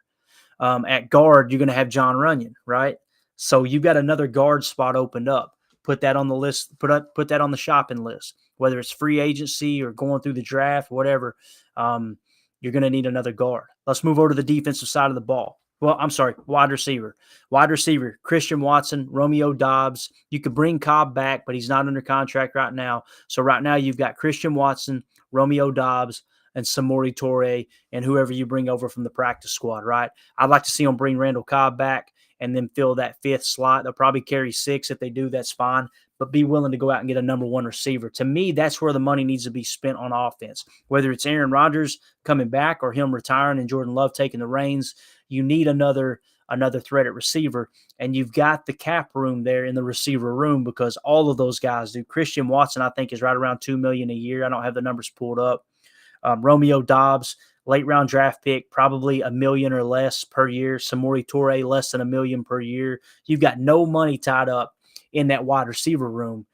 At guard, you're going to have John Runyon, right? So you've got another guard spot opened up. Put that on the list. Put that on the shopping list. Whether it's free agency or going through the draft, whatever, you're going to need another guard. Let's move over to the defensive side of the ball. Well, I'm sorry, wide receiver. Wide receiver, Christian Watson, Romeo Doubs. You could bring Cobb back, but he's not under contract right now. So right now you've got Christian Watson, Romeo Doubs, and Samori Toure, and whoever you bring over from the practice squad, right? I'd like to see them bring Randall Cobb back and then fill that fifth slot. They'll probably carry 6. If they do, that's fine. But be willing to go out and get a number 1 receiver. To me, that's where the money needs to be spent on offense. Whether it's Aaron Rodgers coming back or him retiring and Jordan Love taking the reins, you need another threat at receiver. And you've got the cap room there in the receiver room, because all of those guys do. Christian Watson, I think, is right around $2 million a year. I don't have the numbers pulled up. Romeo Doubs, late round draft pick, probably $1 million or less per year. Samori Toure, less than $1 million per year. You've got no money tied up in that wide receiver room.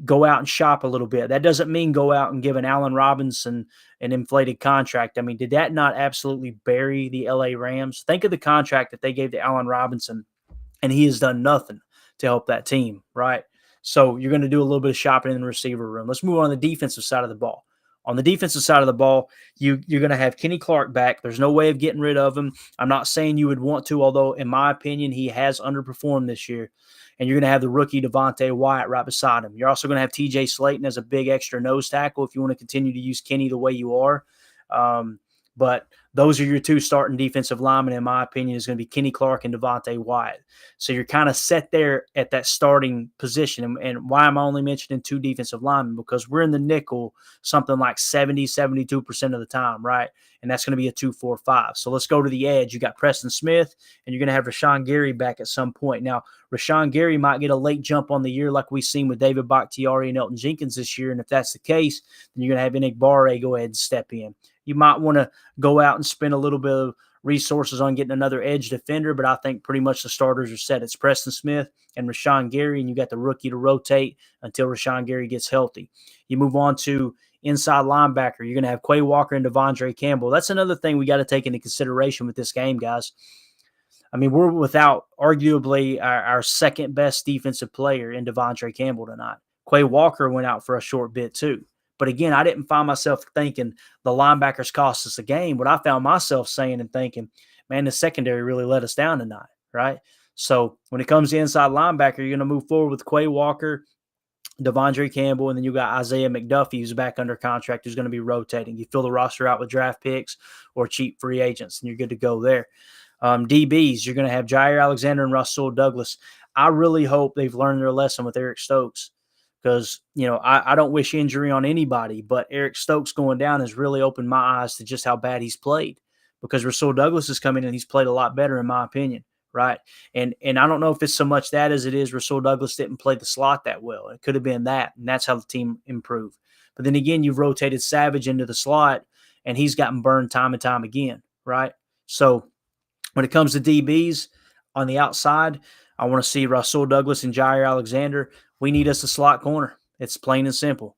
Go out and shop a little bit. That doesn't mean go out and give an Allen Robinson an inflated contract. I mean, did that not absolutely bury the LA Rams? Think of the contract that they gave to Allen Robinson, and he has done nothing to help that team, right? So you're going to do a little bit of shopping in the receiver room. Let's move on to the defensive side of the ball. On the defensive side of the ball, you're going to have Kenny Clark back. There's no way of getting rid of him. I'm not saying you would want to, although in my opinion, he has underperformed this year. And you're going to have the rookie Devontae Wyatt right beside him. You're also going to have TJ Slayton as a big extra nose tackle if you want to continue to use Kenny the way you are. But those are your two starting defensive linemen, in my opinion, is going to be Kenny Clark and Devontae Wyatt. So you're kind of set there at that starting position. And why am I only mentioning two defensive linemen? Because we're in the nickel something like 72% of the time, right? And that's going to be a 2-4-5. So let's go to the edge. You got Preston Smith, and you're going to have Rashawn Gary back at some point. Now, Rashawn Gary might get a late jump on the year like we've seen with David Bakhtiari and Elton Jenkins this year. And if that's the case, then you're going to have Enigbare go ahead and step in. You might want to go out and spend a little bit of resources on getting another edge defender, but I think pretty much the starters are set. It's Preston Smith and Rashawn Gary, and you got the rookie to rotate until Rashawn Gary gets healthy. You move on to inside linebacker. You're going to have Quay Walker and Devondre Campbell. That's another thing we got to take into consideration with this game, guys. I mean, we're without arguably our second best defensive player in Devondre Campbell tonight. Quay Walker went out for a short bit too. But again, I didn't find myself thinking the linebackers cost us a game. What I found myself saying and thinking, man, the secondary really let us down tonight, right? So when it comes to inside linebacker, you're going to move forward with Quay Walker, Devondre Campbell, and then you got Isaiah McDuffie, who's back under contract, who's going to be rotating. You fill the roster out with draft picks or cheap free agents, and you're good to go there. DBs, you're going to have Jair Alexander and Russell Douglas. I really hope they've learned their lesson with Eric Stokes. Because, I don't wish injury on anybody, but Eric Stokes going down has really opened my eyes to just how bad he's played. Because Rasul Douglas is coming in and he's played a lot better, in my opinion, right? And I don't know if it's so much that as it is Rasul Douglas didn't play the slot that well. It could have been that, and that's how the team improved. But then again, you've rotated Savage into the slot, and he's gotten burned time and time again, right? So when it comes to DBs on the outside, I want to see Rasul Douglas and Jair Alexander. We need us a slot corner. It's plain and simple.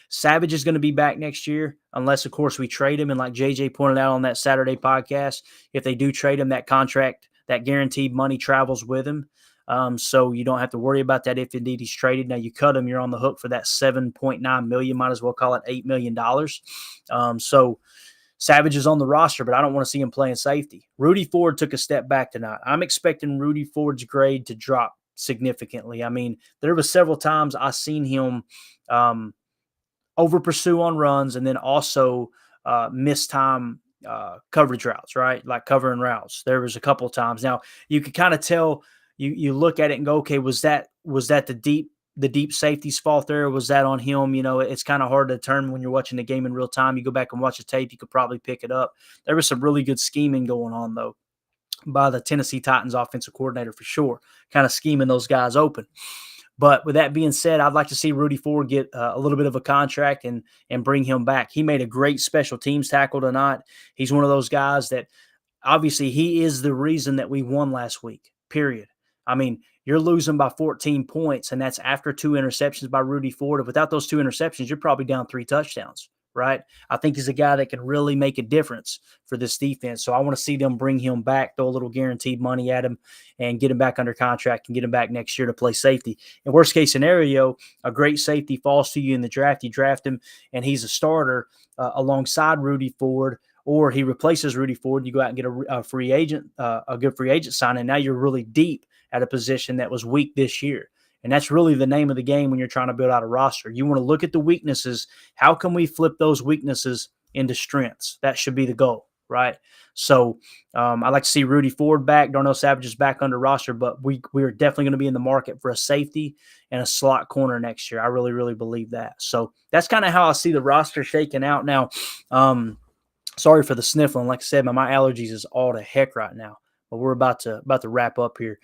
Savage is going to be back next year, unless, of course, we trade him. And like JJ pointed out on that Saturday podcast, if they do trade him, that contract, that guaranteed money travels with him. So you don't have to worry about that if indeed he's traded. Now you cut him, you're on the hook for that $7.9 million. Might as well call it $8 million. So Savage is on the roster, but I don't want to see him playing safety. Rudy Ford took a step back tonight. I'm expecting Rudy Ford's grade to drop significantly. I mean, there were several times I seen him over pursue on runs and then also miss time coverage routes, right? Like covering routes. There was a couple of times. Now you could kind of tell. You look at it and go, okay, was that the deep safety's fault there? Or was that on him? It's kind of hard to determine when you're watching the game in real time. You go back and watch the tape, you could probably pick it up. There was some really good scheming going on though by the Tennessee Titans offensive coordinator for sure, kind of scheming those guys open. But with that being said, I'd like to see Rudy Ford get a little bit of a contract and bring him back. He made a great special teams tackle tonight. He's one of those guys that obviously he is the reason that we won last week, period. I mean, you're losing by 14 points, and that's after 2 interceptions by Rudy Ford. Without those 2 interceptions, you're probably down 3 touchdowns, right? I think he's a guy that can really make a difference for this defense. So I want to see them bring him back, throw a little guaranteed money at him, and get him back under contract and get him back next year to play safety. In worst case scenario, a great safety falls to you in the draft. You draft him, and he's a starter alongside Rudy Ford, or he replaces Rudy Ford. You go out and get a free agent, a good free agent signing. Now you're really deep at a position that was weak this year. And that's really the name of the game when you're trying to build out a roster. You want to look at the weaknesses. How can we flip those weaknesses into strengths? That should be the goal, right? So I'd like to see Rudy Ford back. Darnell Savage is back under roster, but we are definitely going to be in the market for a safety and a slot corner next year. I really, really believe that. So that's kind of how I see the roster shaking out now. Sorry for the sniffling. Like I said, my allergies is all to heck right now. But we're about to wrap up here.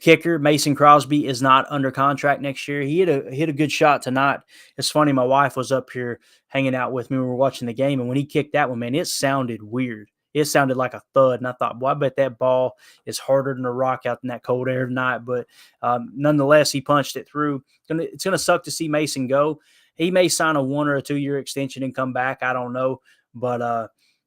Kicker Mason Crosby is not under contract next year. He hit a good shot tonight. It's funny. My wife was up here hanging out with me when we were watching the game, and when he kicked that one, man, it sounded weird. It sounded like a thud, and I thought, boy, I bet that ball is harder than a rock out in that cold air tonight. But nonetheless, he punched it through. It's gonna suck to see Mason go. He may sign a 1 or a 2 year extension and come back. I don't know, but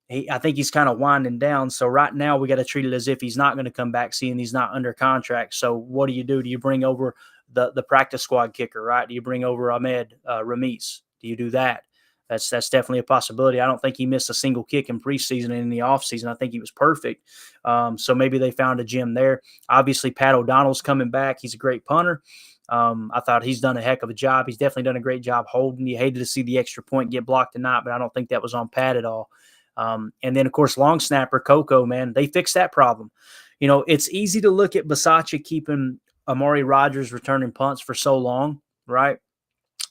I think he's kind of winding down. So right now we got to treat it as if he's not going to come back, seeing he's not under contract. So what do? Do you bring over the practice squad kicker, right? Do you bring over Ahmed Ramis? Do you do that? That's definitely a possibility. I don't think he missed a single kick in preseason and in the offseason. I think he was perfect. So maybe they found a gem there. Obviously, Pat O'Donnell's coming back. He's a great punter. I thought he's done a heck of a job. He's definitely done a great job holding. You hated to see the extra point get blocked tonight, but I don't think that was on Pat at all. And then, of course, long snapper Coco, man, they fixed that problem. You know, it's easy to look at Bisaccia keeping Amari Rogers returning punts for so long, right?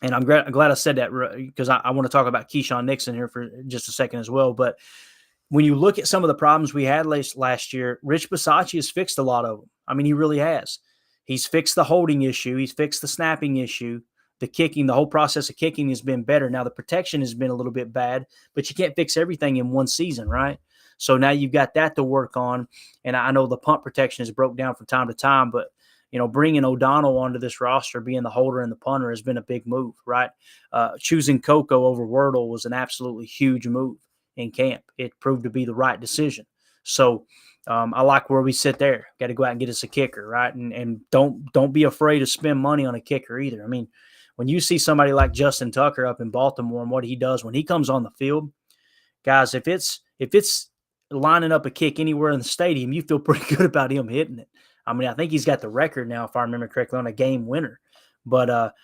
And I'm glad I said that because I want to talk about Keyshawn Nixon here for just a second as well. But when you look at some of the problems we had last year, Rich Bisaccia has fixed a lot of them. I mean, he really has. He's fixed the holding issue. He's fixed the snapping issue. The kicking, the whole process of kicking has been better. Now, the protection has been a little bit bad, but you can't fix everything in one season, right? So now you've got that to work on. And I know the punt protection is broke down from time to time, but you know, bringing O'Donnell onto this roster, being the holder and the punter, has been a big move, right? Choosing Coco over Wordle was an absolutely huge move in camp. It proved to be the right decision. So I like where we sit there. Got to go out and get us a kicker, right? And don't be afraid to spend money on a kicker either. I mean, when you see somebody like Justin Tucker up in Baltimore and what he does when he comes on the field, guys, if it's lining up a kick anywhere in the stadium, you feel pretty good about him hitting it. I mean, I think he's got the record now, if I remember correctly, on a game winner. But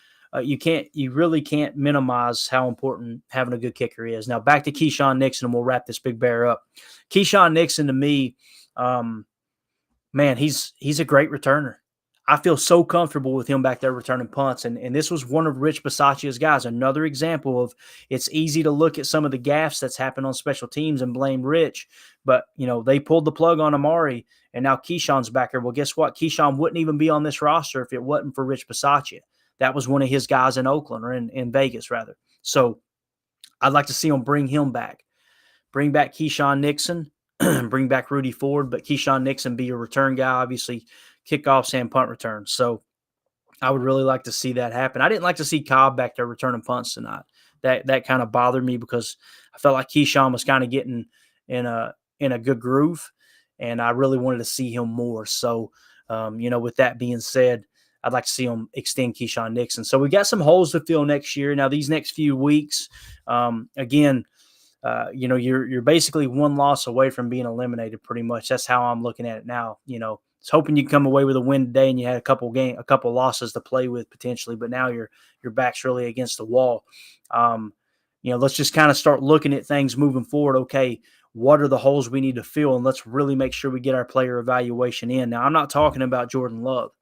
you really can't minimize how important having a good kicker is. Now back to Keyshawn Nixon, and we'll wrap this big bear up. Keyshawn Nixon, to me, man, he's a great returner. I feel so comfortable with him back there returning punts. And this was one of Rich Bisaccia's guys. Another example of it's easy to look at some of the gaffes that's happened on special teams and blame Rich. But, you know, they pulled the plug on Amari, and now Keyshawn's back there. Well, guess what? Keyshawn wouldn't even be on this roster if it wasn't for Rich Bisaccia. That was one of his guys in Oakland, or in Vegas, rather. So I'd like to see him bring him back. Bring back Keyshawn Nixon. Bring back Rudy Ford, but Keyshawn Nixon be your return guy, obviously kickoffs and punt returns. So I would really like to see that happen. I didn't like to see Cobb back there returning punts tonight. That kind of bothered me because I felt like Keyshawn was kind of getting in a good groove, and I really wanted to see him more. So, you know, with that being said, I'd like to see him extend Keyshawn Nixon. So we got some holes to fill next year. Now, these next few weeks, again, you know, you're basically one loss away from being eliminated pretty much. That's how I'm looking at it now. You know, I was hoping you come away with a win today and you had a couple losses to play with potentially, but now your back's really against the wall. You know, let's just kind of start looking at things moving forward. Okay, what are the holes we need to fill? And let's really make sure we get our player evaluation in. Now, I'm not talking about Jordan Love.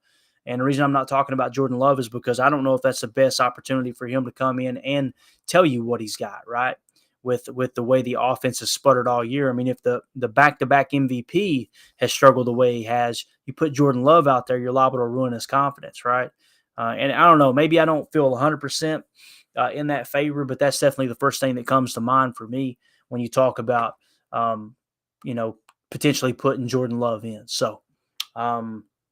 And the reason I'm not talking about Jordan Love is because I don't know if that's the best opportunity for him to come in and tell you what he's got, right? With the way the offense has sputtered all year. I mean, if the back-to-back MVP has struggled the way he has, you put Jordan Love out there, you're liable to ruin his confidence, right? And I don't know, maybe I don't feel 100% in that favor, but that's definitely the first thing that comes to mind for me when you talk about, you know, potentially putting Jordan Love in. So,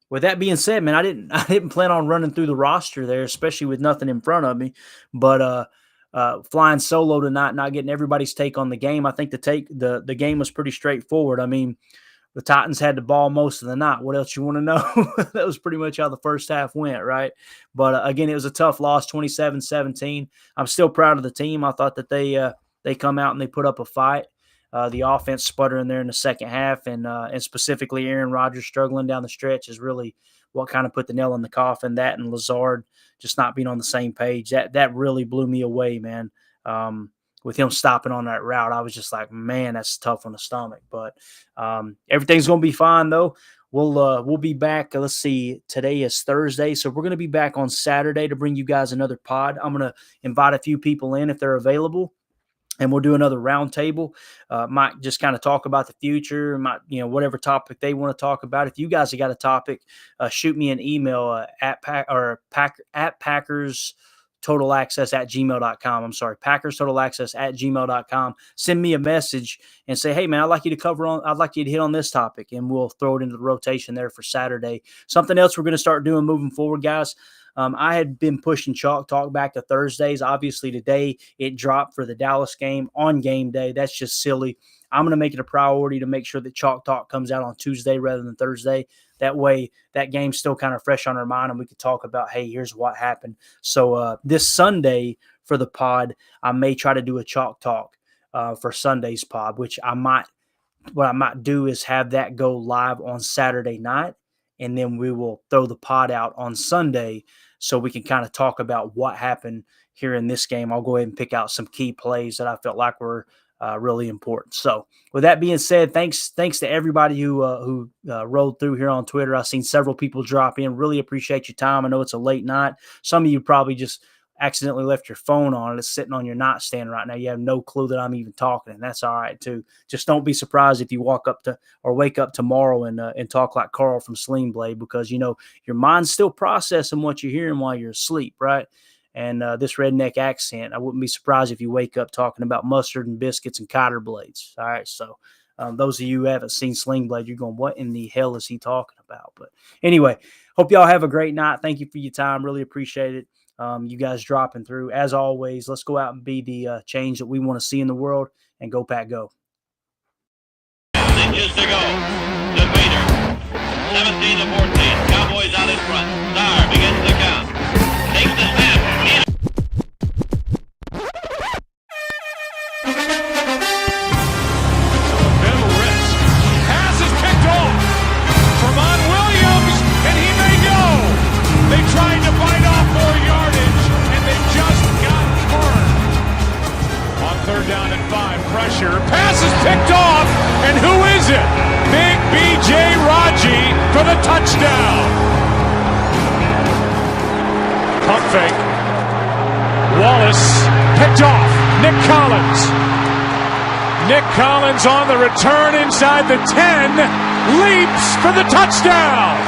with that being said, man, I didn't plan on running through the roster there, especially with nothing in front of me, but flying solo tonight, not getting everybody's take on the game. I think the game was pretty straightforward. I mean, the Titans had the ball most of the night. What else you want to know? That was pretty much how the first half went, right? But again, it was a tough loss, 27-17. I'm still proud of the team. I thought that they come out and they put up a fight. The offense sputtering there in the second half, and specifically Aaron Rodgers struggling down the stretch is really what kind of put the nail in the coffin. That and Lazard just not being on the same page. That really blew me away, man. With him stopping on that route, I was just like, man, that's tough on the stomach. But everything's gonna be fine though. We'll be back. Let's see. Today is Thursday, so we're gonna be back on Saturday to bring you guys another pod. I'm gonna invite a few people in if they're available, and we'll do another roundtable. Might just kind of talk about the future, might, you know, whatever topic they want to talk about. If you guys have got a topic, shoot me an email at Packers Total Access at gmail.com. I'm sorry, Packers Total Access at gmail.com. Send me a message and say, hey man, I'd like you to hit on this topic, and we'll throw it into the rotation there for Saturday. Something else we're going to start doing moving forward, guys. I had been pushing Chalk Talk back to Thursdays. Obviously, today it dropped for the Dallas game on game day. That's just silly. I'm going to make it a priority to make sure that Chalk Talk comes out on Tuesday rather than Thursday. That way, that game's still kind of fresh on our mind, and we could talk about, hey, here's what happened. So this Sunday for the pod, I may try to do a Chalk Talk for Sunday's pod, which what I might do is have that go live on Saturday night and then we will throw the pod out on Sunday so we can kind of talk about what happened here in this game. I'll go ahead and pick out some key plays that I felt like were really important. So with that being said, thanks to everybody who rolled through here on Twitter. I've seen several people drop in. Really appreciate your time. I know it's a late night. Some of you probably just accidentally left your phone on and it's sitting on your nightstand right now. You have no clue that I'm even talking, and that's all right too. Just don't be surprised if you wake up tomorrow and talk like Carl from Sling Blade, because your mind's still processing what you're hearing while you're asleep, right? And this redneck accent, I wouldn't be surprised if you wake up talking about mustard and biscuits and kiter blades. All right, so those of you who haven't seen Sling Blade, you're going, what in the hell is he talking about? But anyway, hope y'all have a great night. Thank you for your time. Really appreciate it. You guys dropping through. As always, let's go out and be the change that we want to see in the world, and go Pack Go. Inches to go. Debater. 17-14. Cowboys out in front. Star begins the count. Takes the snap. Bit of a risk. Pass is picked off. Vermont Williams, and he may go. They tried to bite off more yardage, and they just got burned. On 3rd down and 5, pressure. Pass is picked off, and who is it? Big B.J. Raji for the touchdown. Pump fake. Wallace picked off. Nick Collins. Nick Collins on the return inside the 10. Leaps for the touchdown.